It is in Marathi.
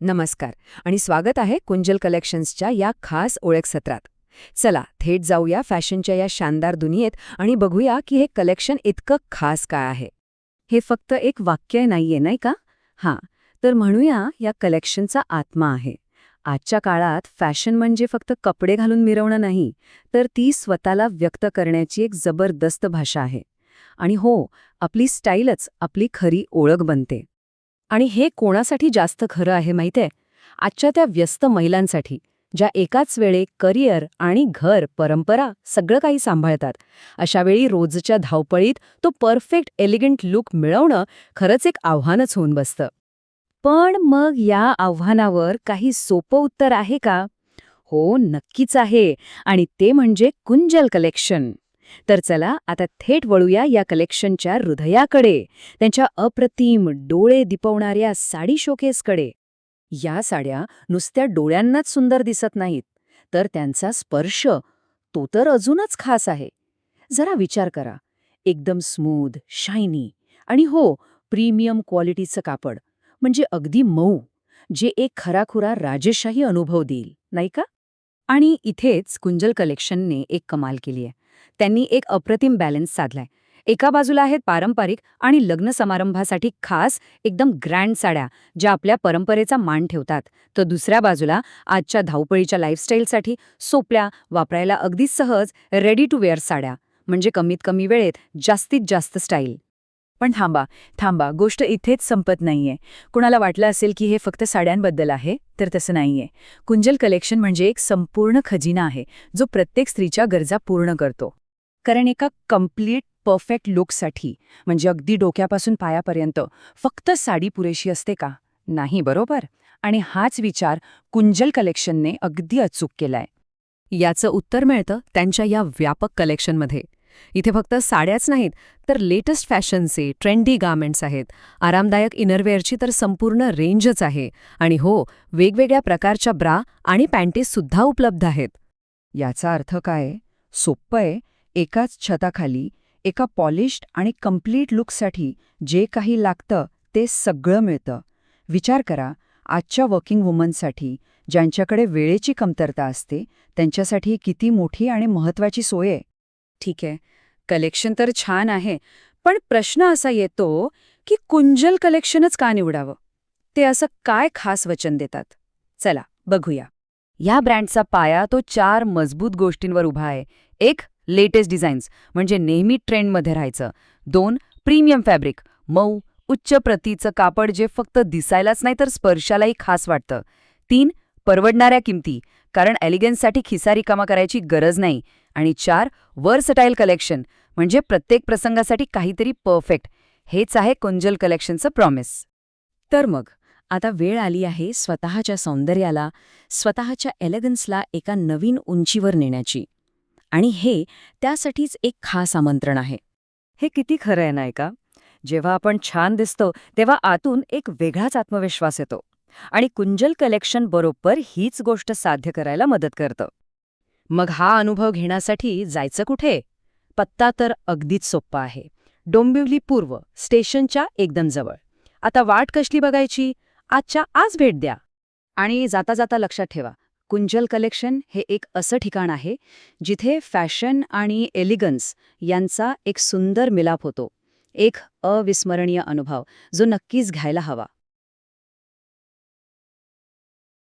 नमस्कार आणि स्वागत आहे कुंजल कलेक्शन्सच्या या खास ओळख सत्रात. चला थेट जाऊया फॅशनच्या या शानदार दुनियेत आणि बघूया की हे कलेक्शन इतकं खास काय आहे. हे फक्त एक वाक्य नाहीये नाही का? हां, तर म्हणूया या कलेक्शनचा आत्मा आहे. आजच्या काळात फॅशन म्हणजे फक्त कपडे घालून मिरवणं नाही, तर ती स्वतःला व्यक्त करण्याची एक जबरदस्त भाषा आहे. आणि हो, आपली स्टाईलच आपली खरी ओळख बनते. आणि हे कोणासाठी जास्त खरं आहे माहितीये? आजच्या त्या व्यस्त महिलांसाठी, ज्या एकाच वेळे करिअर आणि घर, परंपरा सगळं काही सांभाळतात. अशावेळी रोजच्या धावपळीत तो परफेक्ट एलिगंट लुक मिळवणं खरंच एक आव्हानच होऊन बसतं. पण मग या आव्हानावर काही सोपं उत्तर आहे का? हो, नक्कीच आहे. आणि ते म्हणजे कुंजल कलेक्शन. तर चला आता थेट वळूया या कलेक्शनच्या हृदयाकडे, त्यांच्या अप्रतिम डोळे दिपवणाऱ्या साडी शोकेसकडे. या साड्या नुसत्या डोळ्यांनाच सुंदर दिसत नाहीत, तर त्यांचा स्पर्श, तो तर अजूनच खास आहे. जरा विचार करा, एकदम स्मूथ, शायनी आणि हो, प्रीमियम क्वालिटीचं कापड, म्हणजे अगदी मऊ, जे एक खराखुरा राजेशाही अनुभव देईल, नाही का? आणि इथेच कुंजल कलेक्शनने एक कमाल केली आहे. त्यांनी एक अप्रतिम बॅलन्स साधलाय. एका बाजूला आहेत पारंपरिक आणि लग्न समारंभासाठी खास एकदम ग्रँड साड्या, ज्या आपल्या परंपरेचा मान ठेवतात, तर दुसऱ्या बाजूला आजच्या धावपळीच्या लाईफस्टाईलसाठी सोप्या, वापरायला अगदी सहज, रेडी टू वेअर साड्या, म्हणजे कमीत कमी वेळेत जास्तीत जास्त स्टाईल. पण थांबा, गोष्ट इथेच संपत नाहीये. कुणाला वाटलं असेल की हे फक्त साड्यांबद्दल आहे, तर तसं नाहीये. कुंजल कलेक्शन म्हणजे एक संपूर्ण खजिना आहे, जो प्रत्येक स्त्रीच्या गरजा पूर्ण करतो. कारण एका कम्प्लीट परफेक्ट लुकसाठी, म्हणजे अगदी डोक्यापासून पायापर्यंत, फक्त साडी पुरेशी असते का? नाही, बरोबर? आणि हाच विचार कुंजल कलेक्शनने अगदी अचूक केलाय. याचं उत्तर मिळतं त्यांच्या या व्यापक कलेक्शनमध्ये. इथे फक्त साड्याच नाहीत, तर लेटेस्ट फॅशनचे ट्रेंडी गार्मेंट्स आहेत, आरामदायक इनरवेअरची तर संपूर्ण रेंजच आहे, आणि हो, वेगवेगळ्या प्रकारच्या ब्रा आणि पॅन्टीजसुद्धा उपलब्ध आहेत. याचा अर्थ काय? सोप्पं आहे. एकाच छताखाली एका पॉलिश्ड आणि कम्प्लीट लुकसाठी जे काही लागतं ते सगळं मिळतं. विचार करा, आजच्या वर्किंग वुमनसाठी, ज्यांच्याकडे वेळेची कमतरता असते, त्यांच्यासाठी किती मोठी आणि महत्त्वाची सोय आहे. ठीक आहे, कलेक्शन तर छान आहे, पण प्रश्न असा येतो की कुंजल कलेक्शनच का निवडावं? ते असं काय खास वचन देतात? चला बघूया. या ब्रँडचा पाया तो 4 मजबूत गोष्टींवर उभा आहे. 1. लेटेस्ट डिझाईन्स, म्हणजे नेहमी ट्रेंडमध्ये राहायचं. 2. प्रीमियम फॅब्रिक, मऊ, उच्च प्रतीचं कापड जे फक्त दिसायलाच नाही तर स्पर्शालाही खास वाटतं. 3. परवडणाऱ्या किमती, कारण एलिगन्ससाठी खिसा रिकामा करायची गरज नाही. आणि 4. वर्सटाईल कलेक्शन, म्हणजे प्रत्येक प्रसंगासाठी काहीतरी परफेक्ट. हेच आहे कुंजल कलेक्शनचं प्रॉमिस. तर मग आता वेळ आली आहे स्वतःच्या सौंदर्याला, स्वतःच्या एलिगन्सला एका नवीन उंचीवर नेण्याची. आणि हे त्यासाठीच एक खास आमंत्रण आहे. हे किती खरं आहे नाही का? जेव्हा आपण छान दिसतो तेव्हा आतून एक वेगळाच आत्मविश्वास येतो. आणि कुंजल कलेक्शन बरोबर हीच गोष्ट साध्य करायला मदत करतं. मग हा अनुभव घेण्यासाठी जायचं कुठे? पत्ता तर अगदीच सोप्पा आहे. डोंबिवली पूर्व स्टेशनच्या एकदम जवळ. आता वाट कसली बघायची? आजच्या आज भेट द्या. आणि जाता जाता लक्षात ठेवा, कुंजल कलेक्शन हे एक असं ठिकाण आहे जिथे फॅशन आणि एलिगन्स यांचा एक सुंदर मिलाप होतो. एक अविस्मरणीय अनुभव जो नक्कीच घ्यायला हवा.